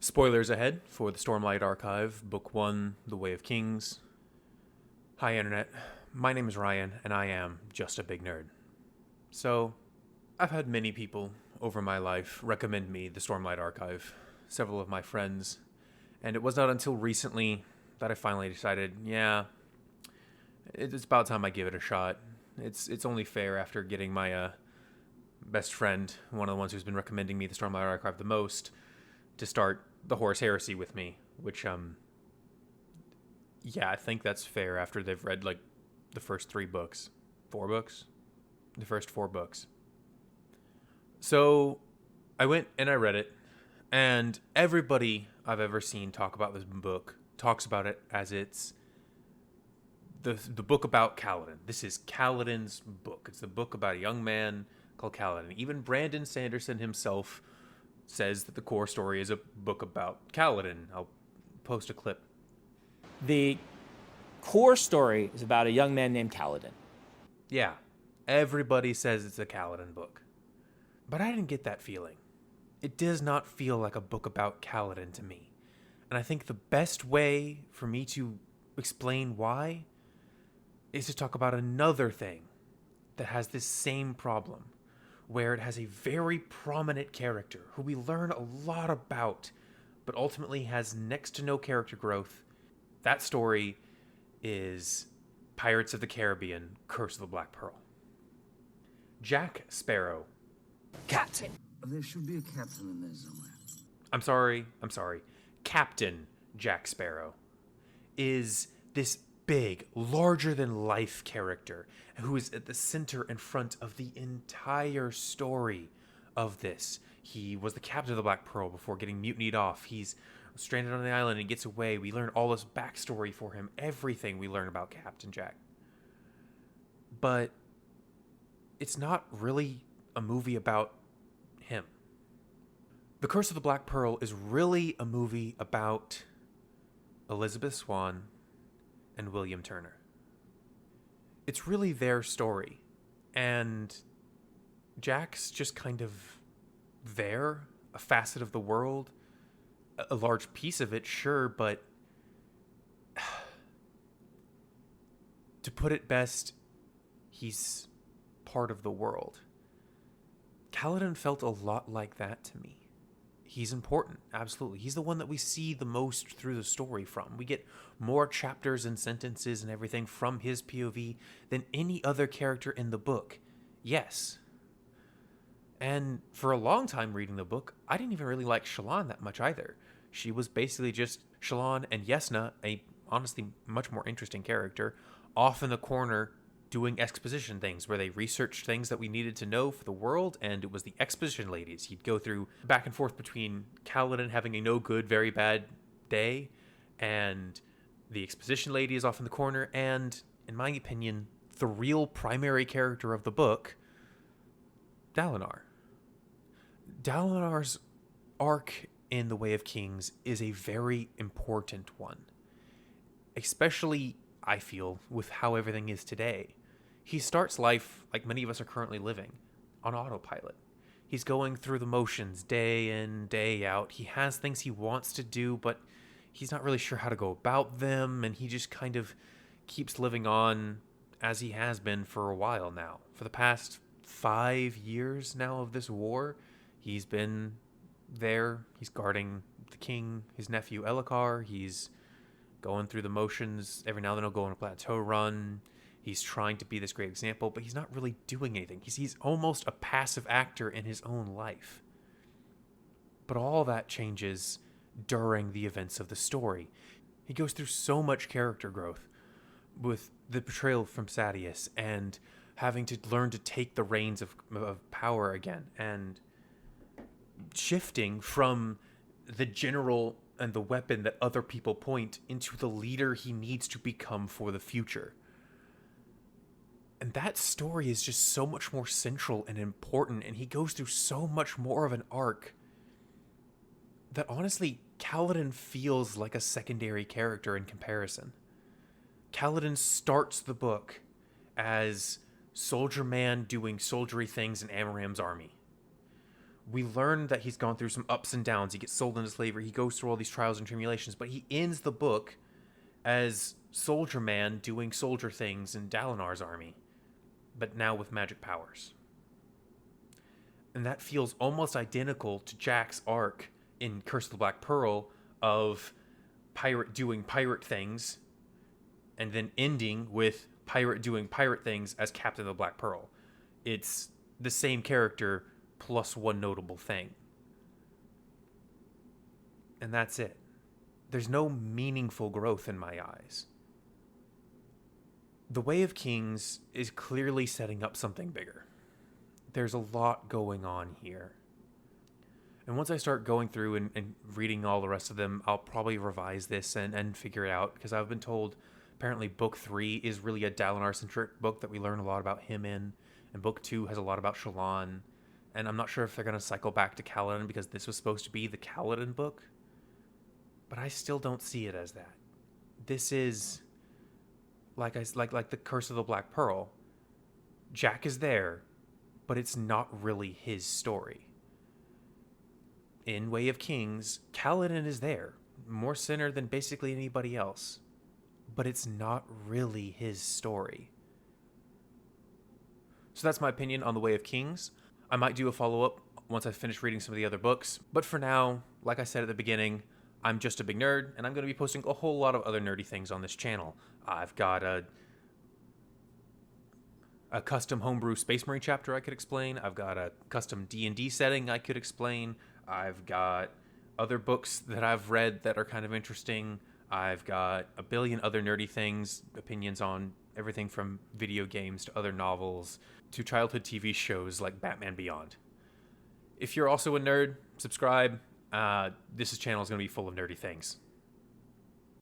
Spoilers ahead for the Stormlight Archive, Book 1, The Way of Kings. Hi, Internet. My name is Ryan, and I am just a big nerd. So, I've had many people over my life recommend me the Stormlight Archive, several of my friends, and it was not until recently that I finally decided, yeah, it's about time I give it a shot. It's only fair after getting my best friend, one of the ones who's been recommending me the Stormlight Archive the most, to start the Horus Heresy with me, which yeah, I think that's fair after they've read like the first 4 books, the first 4 books. So I went and I read it, and everybody I've ever seen talk about this book talks about it as it's the book about Kaladin. This is Kaladin's book. It's the book about a young man called Kaladin. Even Brandon Sanderson himself says that the core story is a book about Kaladin. I'll post a clip. The core story is about a young man named Kaladin. Yeah, everybody says it's a Kaladin book. But I didn't get that feeling. It does not feel like a book about Kaladin to me. And I think the best way for me to explain why is to talk about another thing that has this same problem, where it has a very prominent character who we learn a lot about, but ultimately has next to no character growth. That story is Pirates of the Caribbean, Curse of the Black Pearl. Jack Sparrow. Captain. There should be a captain in there somewhere. I'm sorry. Captain Jack Sparrow is this big, larger-than-life character who is at the center and front of the entire story of this. He was the captain of the Black Pearl before getting mutinied off. He's stranded on the island and gets away. We learn all this backstory for him, everything we learn about Captain Jack. But it's not really a movie about him. The Curse of the Black Pearl is really a movie about Elizabeth Swann and William Turner. It's really their story, and Jack's just kind of there, a facet of the world, a large piece of it, sure, but to put it best, he's part of the world. Kaladin felt a lot like that to me. He's important, absolutely. He's the one that we see the most through the story from. We get more chapters and sentences and everything from his POV than any other character in the book. Yes. And for a long time reading the book, I didn't even really like Shallan that much either. She was basically just Shallan and Yesna, a honestly much more interesting character, off in the corner doing exposition things where they researched things that we needed to know for the world, and it was the exposition ladies. He'd go through back and forth between Kaladin having a no good, very bad day, and the exposition lady is off in the corner, and, in my opinion, the real primary character of the book, Dalinar. Dalinar's arc in The Way of Kings is a very important one. Especially, I feel, with how everything is today. He starts life, like many of us are currently living, on autopilot. He's going through the motions day in, day out. He has things he wants to do, but he's not really sure how to go about them, and he just kind of keeps living on as he has been for a while now. For the past 5 years now of this war, he's been there. He's guarding the king, his nephew Elhokar. He's going through the motions. Every now and then he'll go on a plateau run. He's trying to be this great example, but he's not really doing anything. He's almost a passive actor in his own life. But all that changes during the events of the story. He goes through so much character growth with the betrayal from Sadeas and having to learn to take the reins of power again, and shifting from the general and the weapon that other people point into the leader he needs to become for the future. And that story is just so much more central and important, and he goes through so much more of an arc that honestly, Kaladin feels like a secondary character in comparison. Kaladin starts the book as soldier man doing soldiery things in Amaram's army. We learn that he's gone through some ups and downs. He gets sold into slavery. He goes through all these trials and tribulations, but he ends the book as Soldier Man doing soldier things in Dalinar's army, but now with magic powers. And that feels almost identical to Jack's arc in Curse of the Black Pearl of pirate doing pirate things and then ending with pirate doing pirate things as Captain of the Black Pearl. It's the same character plus one notable thing. And that's it. There's no meaningful growth in my eyes. The Way of Kings is clearly setting up something bigger. There's a lot going on here. And once I start going through and reading all the rest of them, I'll probably revise this and figure it out, because I've been told apparently book 3 is really a Dalinar-centric book that we learn a lot about him in, and book 2 has a lot about Shallan. And I'm not sure if they're going to cycle back to Kaladin, because this was supposed to be the Kaladin book. But I still don't see it as that. This is like the Curse of the Black Pearl. Jack is there, but it's not really his story. In Way of Kings, Kaladin is there, more sinner than basically anybody else, but it's not really his story. So that's my opinion on The Way of Kings. I might do a follow-up once I finish reading some of the other books, but for now, like I said at the beginning, I'm just a big nerd, and I'm going to be posting a whole lot of other nerdy things on this channel. I've got a custom homebrew Space Marine chapter I could explain. I've got a custom D&D setting I could explain. I've got other books that I've read that are kind of interesting. I've got a billion other nerdy things, opinions on everything from video games to other novels to childhood TV shows like Batman Beyond. If you're also a nerd, subscribe. This channel is going to be full of nerdy things.